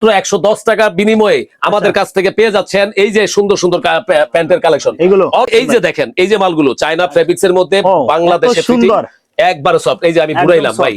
110 টাকা বিনিময়ে আমাদের কাছ থেকে পেয়ে যাচ্ছেন এই যে সুন্দর সুন্দর প্যান্টের কালেকশন। এগুলো এই যে দেখেন, এই যে মালগুলো চায়না ফেব্রিক্স এর মধ্যে বাংলাদেশে সুন্দর একবারে সফট। এই যে আমি ঘুরাইলাম ভাই,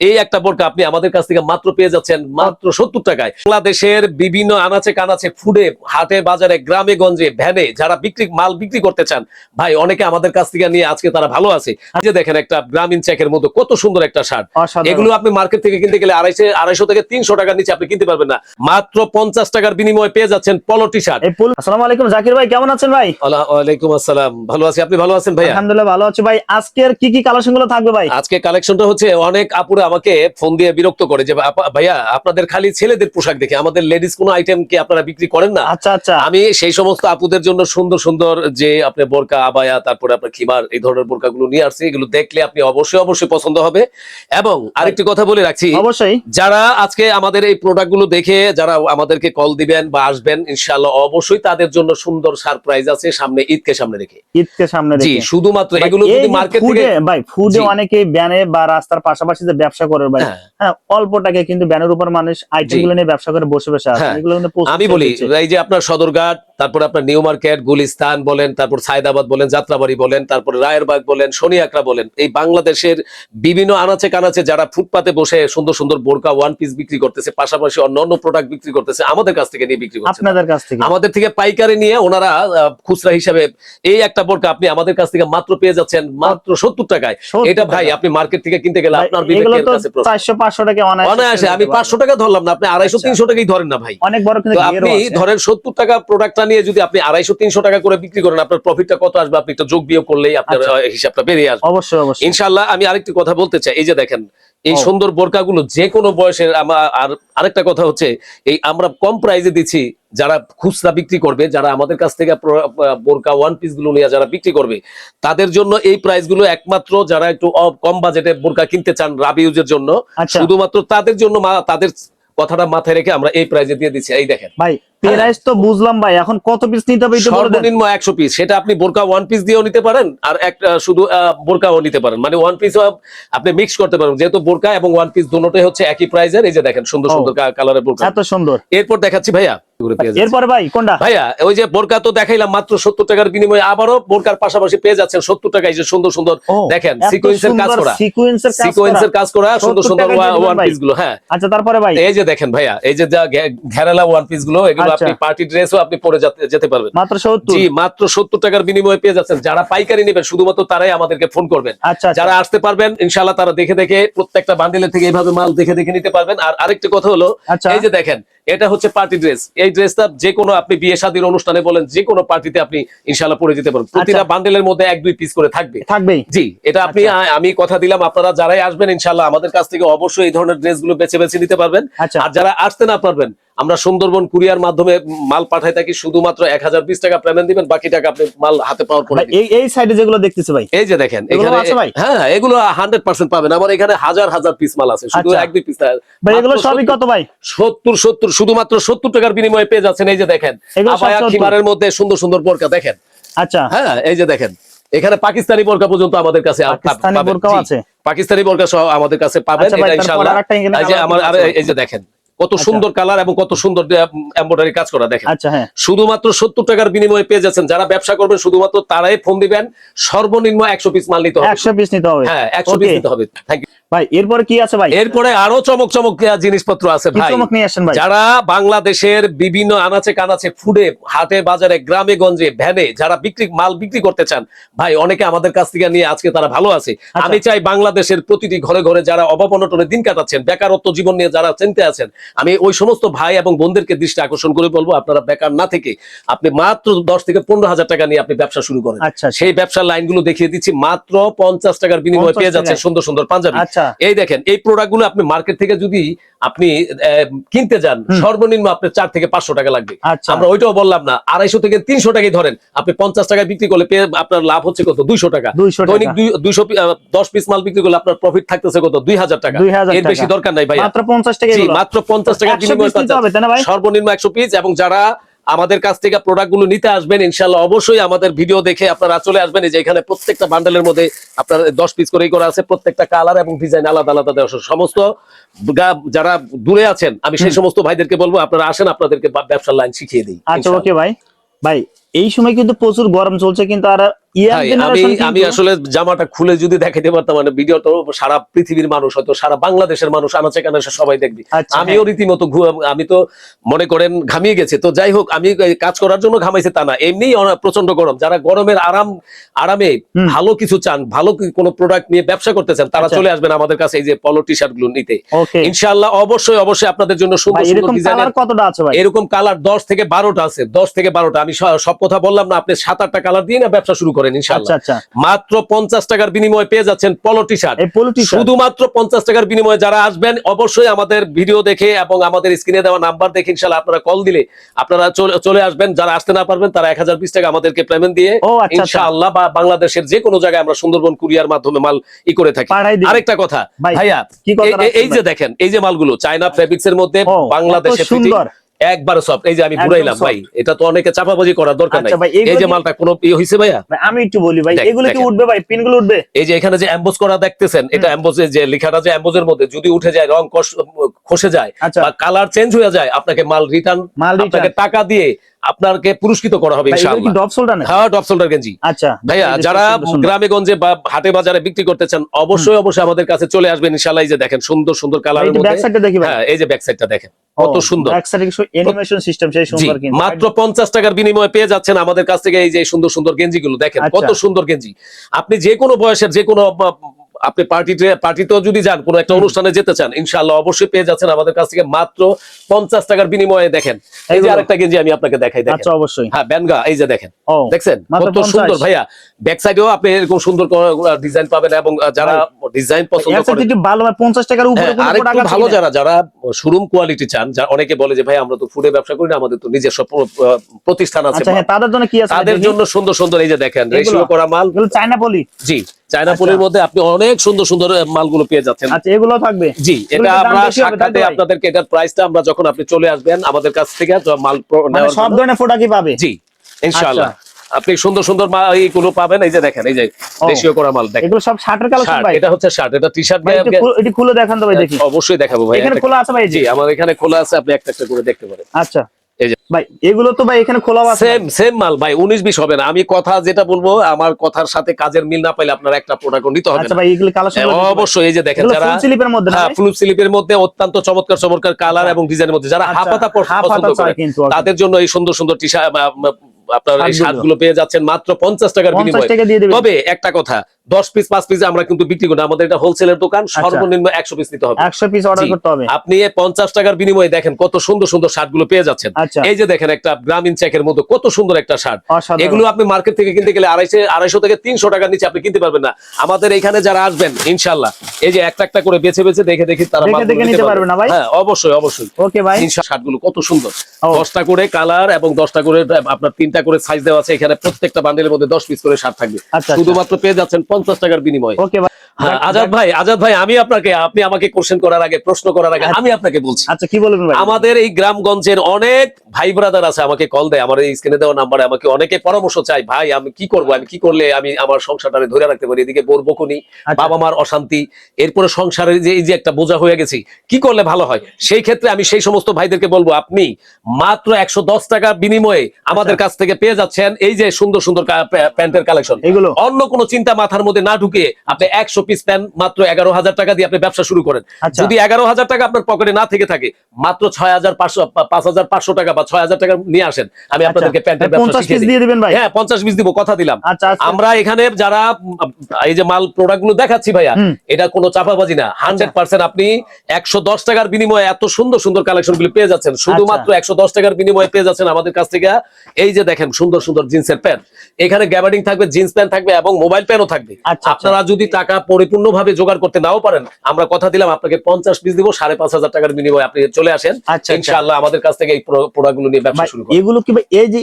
এই একটা বোরকা আপনি আমাদের কাছ থেকে মাত্র পেয়ে যাচ্ছেন মাত্র 70 টাকায়। বাংলাদেশের বিভিন্ন আনাচে কানাচে, ফুডে, হাটে, বাজারে, গ্রামে গঞ্জে, ভ্যানে যারা মাল বিক্রি করতে চান ভাই, অনেকে আমাদের কাছ থেকে নিয়ে আজকে তারা ভালো আছে। এই যে দেখেন একটা গ্রামীণ চেকের মধ্যে কত সুন্দর একটা শার্ট, এগুলো আপনি মার্কেট থেকে কিনতে গেলে 250 থেকে 300 টাকার নিচে আপনি কিনতে পারবেন না। মাত্র 50 টাকার বিনিময়ে পেয়ে যাচ্ছেন পলো টি শার্ট। আসসালামু আলাইকুম জাকির ভাই, কেমন আছেন ভাই? ওয়ালাইকুম আসসালাম, ভালো আছি, আপনি ভালো আছেন ভাই? আলহামদুলিল্লাহ ভালো আছি ভাই। আজকের কি কালেকশন গুলো থাকবে ভাই? আজকে কালেকশনটা হচ্ছে, অনেক আপুরা আমাকে ফোন দিয়ে বিরক্ত করে যে ভাইয়া আপনাদের খালি ছেলেদের পোশাক দেখে, আমাদের লেডিস কোনো আইটেম কি আপনারা বিক্রি করেন না? আচ্ছা আচ্ছা, আমি সেই সমস্ত আপুদের জন্য সুন্দর সুন্দর যে আপনার বোরকা, আবায়া, তারপরে আপনার খিমার, এই ধরনের বোরকা গুলো নিয়ে আসছি। এগুলো দেখলে আপনি অবশ্যই পছন্দ হবে। এবং আরেকটি কথা বলে রাখছি, অবশ্যই যারা আজকে আমাদের এই প্রোডাক্ট গুলো দেখে যারা আমাদেরকে কল দিবেন বা আসবেন, ইনশাআল্লাহ অবশ্যই তাদের জন্য সুন্দর সারপ্রাইজ আছে সামনে, ঈদকে সামনে রেখে। ঈদকে সামনে রেখে জি, শুধুমাত্র এগুলো যদি মার্কেট থেকে ভাই, ফুডে অনেকে ব্যানে বা রাস্তার পাশাপাশি যে ব্যবসা করে ভাই, হ্যাঁ অল্প টাকায় কিন্তু ব্যানের উপর মানুষ আইটেম গুলো নিয়ে ব্যবসা করে বসে বসে আছে। এগুলো কিন্তু আমি বলি এই যে আপনার সদরঘাট, তারপর আপনার নিউ মার্কেট, গুলিস্তান বলেন, তারপর সায়দাবাদ বলেন, যাত্রাবাড়ি বলেন, তারপর রায়েরবাগ বলেন, শনিয়াকড়া বলেন, এই বাংলাদেশের বিভিন্ন আনাচে কানাচে যারা ফুটপাতে বসে সুন্দর সুন্দর বোরকা, ওয়ান পিস বিক্রি করতেছে, পাশাপাশি অন্যান্য প্রোডাক্ট বিক্রি করতেছে, আমাদের কাছ থেকে নিয়ে বিক্রি করছে। আপনাদের কাছ থেকে, আমাদের থেকে পাইকারি নিয়ে ওনারা খুচরা হিসাবে এই একটা বোরকা আপনি আমাদের কাছ থেকে মাত্র পেয়ে যাচ্ছেন মাত্র 70 টাকায়। এটা ভাই আপনি মার্কেট থেকে কিনতে গেলে আপনার বিবেকের কাছে 400-500 টাকা অনায়াসে, আমি 500 টাকা ধরলাম না, আপনি 250-300 টাকাই ধরেন না ভাই। অনেক বড় কিন্তু আপনি ধরেন 70 টাকা প্রোডাক্টটা নিয়ে যদি আপনি 250-300 টাকা করে বিক্রি করেন, আপনার প্রফিটটা কত আসবে আপনি একটু যোগ বিয়োগ করলেই আপনার হিসাবটা বেরিয়ে আসবে। অবশ্যই ইনশাআল্লাহ। আমি আরেকটি কথা বলতে চাই, এই যে দেখেন এই সুন্দর বোরকাগুলো যে কোনো বয়সের। আর আরেকটা কথা হচ্ছে, এই আমরা কম প্রাইসে দিচ্ছি। যারা খুচরা বিক্রি করবে, যারা আমাদের কাছ থেকে বোরকা, ওয়ান পিস গুলো নিয়ে যারা বিক্রি করবে, তাদের জন্য এই প্রাইস গুলো একমাত্র যারা একটু কম বাজেটে বোরকা কিনতে চান রাবি ইউজের জন্য, শুধুমাত্র তাদের জন্য, তাদের কথাটা মাথায় রেখে আমরা এই প্রাইসে দিয়ে দিচ্ছি। এই দেখেন ভাই, প্রাইস তো বুঝলাম ভাই, এখন কত পিস নিতে হবে? সর্বনিম্ন 100 পিস। সেটা আপনি বোরকা ওয়ান পিস দিয়েও নিতে পারেন, আর একটা শুধু বোরকাও নিতে পারেন, মানে ওয়ান পিস আপনি মিক্স করতে পারেন, যেহেতু বোরকা এবং ওয়ান পিস দুটোই হচ্ছে একই প্রাইসের। এই যে দেখেন সুন্দর সুন্দর কালারের বোরকা, এত সুন্দর। এরপর দেখাচ্ছি ভাইয়া, এরপরে ভাই কোনটা? ভাইয়া ওই যে বোরকা তো দেখাইলাম মাত্র 70 টাকার বিনিময়ে, আবারও বোরকার পাশাপাশি পেয়ে যাচ্ছেন 70 টাকায় যে সুন্দর সুন্দর দেখেন সিকোয়েন্সের কাজ করা, সিকোয়েন্সের কাজ করা সুন্দর সুন্দর ওয়ান পিস গুলো। হ্যাঁ আচ্ছা, তারপরে ভাই এই যে দেখেন ভাইয়া, এই যে ঘেরালা ওয়ান পিস গুলো, এগুলো আপনি পার্টি ড্রেসও আপনি পরে যেতে পারবেন মাত্র 70। জি, মাত্র 70 টাকার বিনিময়ে পেয়ে যাচ্ছেন। যারা পাইকারি নেবেন শুধুমাত্র তারাই আমাদেরকে ফোন করবেন। যারা আসতে পারবেন ইনশাআল্লাহ তারা দেখে দেখে প্রত্যেকটা বান্ডিলের থেকে এইভাবে মাল দেখে দেখে নিতে পারবেন। আর আরেকটা কথা হলো, এই যে দেখেন এটা হচ্ছে পার্টি ড্রেস। এই ড্রেসটা যে কোনো আপনি বিয়ে শাদীর অনুষ্ঠানে বলেন, যে কোনো পার্টিতে আপনি ইনশাআল্লাহ পরে যেতে পারবেন। প্রতিটা বান্ডেলের মধ্যে 1-2 পিস করে থাকবে জি। এটা আপনি আমি কথা দিলাম, আপনারা যারাই আসবেন ইনশাআল্লাহ আমাদের কাছ থেকে অবশ্যই এই ধরনের ড্রেসগুলো বেছে বেছে নিতে পারবেন। আর যারা আসতে না পারবেন, আমরা সুন্দরবন কুরিয়ার মাধ্যমে মাল পাঠাই থাকি। শুধুমাত্র 1020 টাকা পেমেন্ট দিবেন, বাকি টাকা আপনি মাল হাতে পাওয়ার পরে। এই সাইডে যেগুলো দেখতেছি ভাই, এই যে দেখেন এখানে, হ্যাঁ এগুলো 100% পাবেন। আমার এখানে হাজার হাজার পিস মাল আছে, শুধু 1-2 পিস ভাই। এগুলো সবই কত ভাই? 70 শুধুমাত্র 70 টাকার বিনিময়ে পেয়ে যাচ্ছেন। এই যে দেখেন আবায়া খিমারের মধ্যে সুন্দর সুন্দর বোরকা দেখেন। আচ্ছা হ্যাঁ, এই যে দেখেন এখানে পাকিস্তানি বোরকা পর্যন্ত আমাদের কাছে পাকিস্তানি বোরকা সহ আমাদের কাছে পাবেন। এটা ইনশাআল্লাহ। এই যে আমার এই যে দেখেন কত সুন্দর কালার এবং কত সুন্দর এমব্রয়ডারি কাজ করা দেখেন। শুধুমাত্র 70 টাকার বিনিময়ে পেয়ে যাচ্ছেন। যারা ব্যবসা করবেন শুধুমাত্র তারাই ফোন দিবেন। সর্বনিম্ন 100 পিস মাল নিতে হবে। 100 পিস নিতে হবে, হ্যাঁ 100 পিস নিতে হবে। থ্যাংক ইউ ভাই। এরপরে কি আছে ভাই? এরপরে আরো চমক জিনিসপত্র আছে ভাই। যারা বাংলাদেশের বিভিন্ন আনাচে কানাচে, ফুডে, হাটে, বাজারে, গ্রামে গঞ্জে, ভ্যানে যারা মাল বিক্রি করতে চান ভাই, অনেকে আমাদের কাছ থেকে নিয়ে আজকে তারা ভালো আছে। আমি চাই বাংলাদেশের প্রতিটি ঘরে ঘরে যারা অভাব অনটনে দিন কাটাচ্ছেন, বেকারত্ব জীবন নিয়ে যারা চিন্তা আছেন, আমি ওই সমস্ত ভাই এবং বোনদেরকে দৃষ্টি আকর্ষণ করে বলবো, আপনারা বেকার না থেকে আপনি মাত্র 10 থেকে 15,000 টাকা নিয়ে আপনি ব্যবসা শুরু করেন। সেই ব্যবসার লাইনগুলো দেখিয়ে দিচ্ছি। মাত্র 50 টাকার বিনিময়ে পেয়ে যাচ্ছেন সুন্দর সুন্দর পাঞ্জাবি। এই দেখেন এই প্রোডাক্ট গুলো আপনি মার্কেট থেকে যদি আপনি কিনতে যান, সর্বনিম্ন আপনার 4 থেকে 500 টাকা লাগবে। আমরা ওইটাও বললাম না, 250 থেকে 300 টাকাই ধরেন। আপনি 50 টাকা বিক্রি করলে আপনার লাভ হচ্ছে কত? 200 টাকা। দৈনিক 210 পিস মাল বিক্রি করলে আপনার প্রফিট থাকতেছে কত? 2000 টাকা। এর বেশি দরকার নাই ভাই, মাত্র 50 টাকা। মাত্র 50 টাকা বিনিময়ে সর্বনিম্ন 100 পিস। এবং যারা আমাদের কাছ থেকে প্রোডাক্ট গুলো নিতে আসবেন ইনশাআল্লাহ, অবশ্যই আমাদের ভিডিও দেখে আপনারা চলে আসবেন। এই যে এখানে প্রত্যেকটা বান্ডেলের মধ্যে আপনার 10 পিস করেই করা আছে, প্রত্যেকটা কালার এবং ডিজাইন আলাদা আলাদা দেওয়া আছে। সমস্ত যারা দূরে আছেন আমি সেই সমস্ত ভাইদেরকে বলবো আপনারা আসেন, আপনাদেরকে ব্যবসার লাইন শিখিয়ে দিই। আচ্ছা ওকে ভাই, ভাই এই সময় কিন্তু প্রচুর গরম চলছে, কিন্তু আর আমি আসলে জামাটা খুলে যদি দেখাইতে পারতাম, মানে ভিডিও তো সারা পৃথিবীর মানুষ, হয়তো সারা বাংলাদেশের মানুষ আনাচে কানাচে সবাই দেখবি। আমিও রীতিমতো আমি তো মনে করেন ঘামিয়ে গেছে। তো যাই হোক, আমি কাজ করার জন্য ঘামাইছে তা না, এমনি প্রচন্ড গরম। যারা গরমের আরামে ভালো কিছু চান, ভালো কোনো প্রোডাক্ট নিয়ে ব্যবসা করতে চান, তারা চলে আসবেন আমাদের কাছে এই যে পলো টি শার্ট গুলো নিতে ইনশাআল্লাহ। অবশ্যই অবশ্যই আপনাদের জন্য সুন্দর সুন্দর ডিজাইনের কতটা আছে ভাই? এরকম কালার 10 থেকে 12টা আছে, 10 থেকে 12টা। আমি সব কথা বললাম না, আপনি 7-8টা কালার দিয়ে না ব্যবসা শুরু করেন ইনশাআল্লাহ। মাত্র 50 টাকার বিনিময়ে পেয়ে যাচ্ছেন পলো টি শার্ট। শুধুমাত্র 50 টাকার বিনিময়ে যারা আসবেন অবশ্যই আমাদের ভিডিও দেখে এবং আমাদের স্ক্রিনে দেওয়া নাম্বার দেখে ইনশাআল্লাহ আপনারা কল দিলে আপনারা চলে আসবেন। যারা আসতে না পারবেন তারা 1020 টাকা আমাদেরকে পেমেন্ট দিয়ে ইনশাআল্লাহ বা বাংলাদেশের যে কোনো জায়গায় আমরা সুন্দরবন কুরিয়ার মাধ্যমে মাল করে থাকি। আরেকটা কথা ভাইয়া, এই যে দেখেন এই যে মালগুলো চায়না ফেব্রিক্স এর মধ্যে বাংলাদেশে সুন্দর একবারে সফট। এই যে আমি ঘুরাইলাম ভাই, এটা তো অনেকে চাপাবাজি করার দরকার নাই। এই যে মালটা কোনো হইছে ভাইয়া, আমি একটু বলি ভাই, এগুলো কি উঠবে ভাই? পিনগুলো উঠবে? এই যে এখানে যে এমবোস করা দেখতেছেন, এটা এমবোসে যে লেখাটা যে এমবোসের মধ্যে যদি উঠে যায়, রং খসে যায় বা কালার চেঞ্জ হয়ে যায়, আপনাকে মাল রিটার্ন, আপনাকে টাকা দিয়ে আপনাকে পুরস্কৃত করা হবে ইনশাআল্লাহ। হ্যাঁ, ডপ শোল্ডার গেঞ্জি। আচ্ছা ভাইয়া, যারা গ্রামে গঞ্জে বা হাটে বাজারে বিক্রি করতে চান অবশ্যই অবশ্যই আমাদের কাছে চলে আসবেন ইনশাআল্লাহ। এই যে দেখেন সুন্দর সুন্দর কালারের মধ্যে, হ্যাঁ এই যে ব্যাক সাইডটা দেখেন কত সুন্দর, অ্যানিমেশন সিস্টেম সেই সুন্দর। কিন্তু মাত্র 50 টাকার বিনিময়ে পেয়ে যাচ্ছেন আমাদের কাছ থেকে এই যে সুন্দর সুন্দর গেঞ্জিগুলো দেখেন কত সুন্দর গেঞ্জি। আপনি যে কোনো বয়সের যে কোনো, আপনি পার্টিতেও যদি যান, কোনো একটা অনুষ্ঠানে যেতে চান ইনশাআল্লাহ অবশ্যই পেয়ে যাচ্ছেন আমাদের কাছ থেকে মাত্র 50 টাকার বিনিময়ে। দেখেন এই যে আরেকটা গেঞ্জি আমি আপনাকে দেখাই, দেখেন। আচ্ছা অবশ্যই, হ্যাঁ ব্যানগা, এই যে দেখেন, দেখছেন কত সুন্দর ভাইয়া। ব্যাক সাইডেও আপনি এরকম সুন্দর ডিজাইন পাবেন এবং যারা ডিজাইন পছন্দ করেন ভালো 50 টাকার উপরে কোনো প্রোডাক্ট ভালো, যারা শোরুম কোয়ালিটি চান, অনেকে বলে যে ভাই আমরা তো ফুডে ব্যবসা করি না, আমাদের তো নিজস্ব প্রতিষ্ঠান আছে। আচ্ছা হ্যাঁ, তাদের জন্য কি আছে? তাদের জন্য সুন্দর সুন্দর এই যে দেখেন রেশিও করা মাল, চায়না পলি। জি, চায়না পলির মধ্যে আপনি অনেক সুন্দর সুন্দর মালগুলো পেয়ে যাচ্ছেন। আচ্ছা এগুলো থাকবে? জি, এটা আমরা সাক্ষাতে আপনাদেরকে এটার প্রাইসটা আমরা যখন আপনি চলে আসবেন আমাদের কাছ থেকে মাল নেওয়ার সব ধরনের প্রোডাক্টই পাবে। জি ইনশাআল্লাহ, আপনি সুন্দর সুন্দর এইগুলো পাবেন। এই যে দেখেন এই যে রেশিও করা মাল দেখেন, এগুলো সব শার্টের কালেকশন ভাই। এটা হচ্ছে শার্ট, এটা টি-শার্ট ভাই। এটি খুলে দেখান তো ভাই, দেখি। অবশ্যই দেখাবো ভাই, এখানে খোলা আছে ভাই? জি আমার এখানে খোলা আছে, আপনি একটা একটা করে দেখতে পারেন। আচ্ছা ভাই, এগুলো তো ভাই এখানে খোলা আছে, সেম মাল ভাই, 19-20 হবে না। আমি কথা যেটা বলবো, আমার কথার সাথে কাজের মিল না পাইলে আপনার একটা প্রোডাক্ট নিতে হবে। আচ্ছা ভাই, এগুলো কালেকশন অবশ্যই এই যে দেখেন, যারা ফুল স্লিপের মধ্যে, হ্যাঁ ফুল স্লিপের মধ্যে অত্যন্ত চমৎকার কালার এবং ডিজাইনের মধ্যে যারা হাফাতা পছন্দ করে তাদের জন্য এই সুন্দর সুন্দর টি-শার্ট আপনার এই শার্টগুলো পেয়ে যাচ্ছেন মাত্র 50 টাকার বিনিময়ে। তবে একটা কথা, 10 পিস 5 পিস আমরা কিন্তু বিক্রি করি না, আমাদের এটা হোলসেলের দোকান, সর্বনিম্ন 100 পিস নিতে হবে। 100 পিস অর্ডার করতে হবে। আপনি 50 টাকার বিনিময়ে দেখেন কত সুন্দর সুন্দর শার্টগুলো পেয়ে যাচ্ছেন। এই যে দেখেন একটা গ্রামীণ চেকের মধ্যে কত সুন্দর একটা শার্ট, এগুলো আপনি মার্কেট থেকে কিনতে গেলে 250 থেকে 300 টাকার নিচে আপনি কিনতে পারবেন না। আমাদের এখানে যারা আসবেন ইনশাআল্লাহ এই যে একটা একটা করে বেছে বেছে দেখে তারা নিতে পারবে না ভাই? হ্যাঁ অবশ্যই অবশ্যই। ওকে ভাই, শার্টগুলো কত সুন্দর, 10টা করে কালার এবং 10টা করে আপনার 3টা করে সাইজ দেওয়া আছে। এখানে প্রত্যেকটা বান্ডেলের মধ্যে 10 পিস করে শার্ট থাকবে, শুধুমাত্র পেয়ে যাচ্ছেন 50 টাকার বিনিময়ে। ওকে ভাই। আজাদ ভাই আপনি আমাকে কোশ্চেন করার আগে, প্রশ্ন করার আগে আমি আপনাকে বলছি। আচ্ছা কি বলবেন ভাই? আমাদের এই গ্রামগঞ্জের অনেক ভাই ব্রাদার আছে, আমাকে কল দেয়, আমার এই স্ক্রিনে দেওয়া নাম্বারে আমাকে অনেকে পরামর্শ চাই, ভাই আমি কি করব, আমি কি করলে আমি আমার সংসারটা ধরে রাখতে পারি, এদিকে বোর বকুনি, বাবা মার অশান্তি, এরপরে সংসারের যে এই যে একটা বোঝা হয়ে গেছি, কি করলে ভালো হয়। সেই ক্ষেত্রে আমি সেই সমস্ত ভাইদেরকে বলবো, আপনি মাত্র 110 টাকার বিনিময়ে আমাদের কাছ থেকে পেয়ে যাচ্ছেন এই যে সুন্দর সুন্দর প্যান্টের কালেকশন। এগুলো অন্য কোনো চিন্তা মাথার মধ্যে না ঢুকিয়ে আপনি 100 পিস প্যান্ট মাত্র 11,000 টাকা দিয়ে আপনি ব্যবসা শুরু করেন। যদি 11,000 টাকা আপনার পকেটে না থেকে থাকে, মাত্র 5,500 টাকা বা 6,000 টাকা নিয়ে আসেন, আমি আপনাদেরকে প্যান্টের ব্যবসা শিখিয়ে দিই। হ্যাঁ 50 পিস দিব, কথা দিলাম। আমরা এখানে যারা এই যে মাল প্রোডাক্ট গুলো দেখাচ্ছি ভাইয়া, এটা কোনো চাপাবাজি না, 100% আপনি 110 টাকার বিনিময়ে এত সুন্দর সুন্দর কালেকশন গুলো পেয়ে যাচ্ছেন। শুধুমাত্র 110 টাকার বিনিময়ে পেয়ে যাচ্ছেন আমাদের কাছ থেকে এই যে দেখেন সুন্দর সুন্দর জিন্সের প্যান্ট, এখানে গ্যাবার্ডিং থাকবে, জিন্স প্যান্ট থাকবে এবং মোবাইল প্যান্টও থাকবে। আপনারা যদি টাকা পরিপূর্ণভাবে জোগাড় করতে নাও পারেন, আমরা কথা দিলাম আপনাকে 50 পিস দিব, 5,500 টাকার বিনিময়ে আপনি চলে আসেন ইনশাআল্লাহ। আমাদের কাছ থেকে এই প্রোডাক্ট প্রোডাক্টগুলো নিয়ে ব্যবসা শুরু করেন। এগুলো কি ভাই এই যে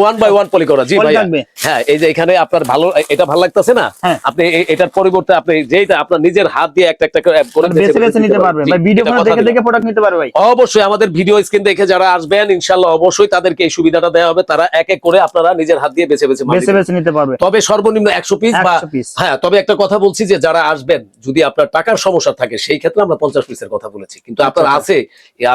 1 বাই 1 পলি করা, জি ভাই, থাকবে? হ্যাঁ, এই যে এখানে আপনার ভালো এটা ভালো লাগতেছে না, হ্যাঁ। আপনি এটার পরিবর্তে আপনি যেটা আপনার নিজের হাত দিয়ে একটা একটা করে বেছে বেছে নিতে পারবে ভাই, ভিডিও ফোনে দেখে দেখে প্রোডাক্ট নিতে পারবে ভাই। অবশ্যই আমাদের ভিডিও স্ক্রিন দেখে যারা আসবেন ইনশাআল্লাহ অবশ্যই তাদেরকে এই সুবিধাটা দেওয়া হবে, তারা এক এক করে আপনারা নিজের হাত দিয়ে বেছে বেছে নিতে পারবে। তবে সর্বনিম্ন 100 পিস বা হ্যাঁ, তবে একটা কথা বলছি যে যারা আসবেন যদি আপনার টাকার সমস্যা থাকে সেই ক্ষেত্রে আমরা 50 পিসের কথা বলেছি, কিন্তু আপনার আছে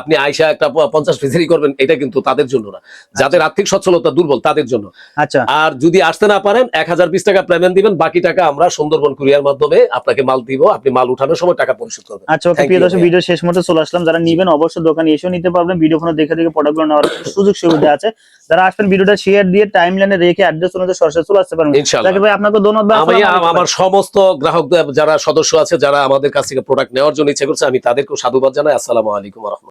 আপনি আয়শা একটা 50 পিসেরই করবেন, এটা কিন্তু তাদের জন্য না, যাদের আর্থিক সচ্ছলতা দুর্বল তাদের জন্য। আচ্ছা, আর যদি আসতে না পারেন 1020 টাকা পেমেন্ট দিবেন, বাকি টাকা আমরা সুন্দরবন কুরিয়ার মাধ্যমে আপনাকে মাল দিব, আপনি মাল উঠানোর সময় টাকা পরিশোধ করবেন। আচ্ছা ওকে, প্রিয় দর্শক, ভিডিও শেষ মতো চলে আসলাম। যারা নিবেন অবশ্যই দোকানে এসেও নিতে পারবেন, ভিডিও ফোনে দেখে দেখে প্রোডাক্টগুলো নেওয়ার সুযোগ সুবিধা আছে। যারা আসবেন ভিডিওটা শেয়ার দিয়ে টাইমলাইনে রেখে অ্যাড্রেস অনুযায়ী সরাসরি চলে আসতে পারবেন। ইনশাআল্লাহ ভাই আপনাকে ধন্যবাদ। আমি আমার সমস্ত গ্রাহক যারা সদস্য আছে যারা আমাদের কাছ থেকে প্রোডাক্ট নেওয়ার জন্য ইচ্ছে করছে আমি তাদেরকেও সাধুবাদ জানাই। আসসালামু আলাইকুম ওয়া রাহমাতুল্লাহ।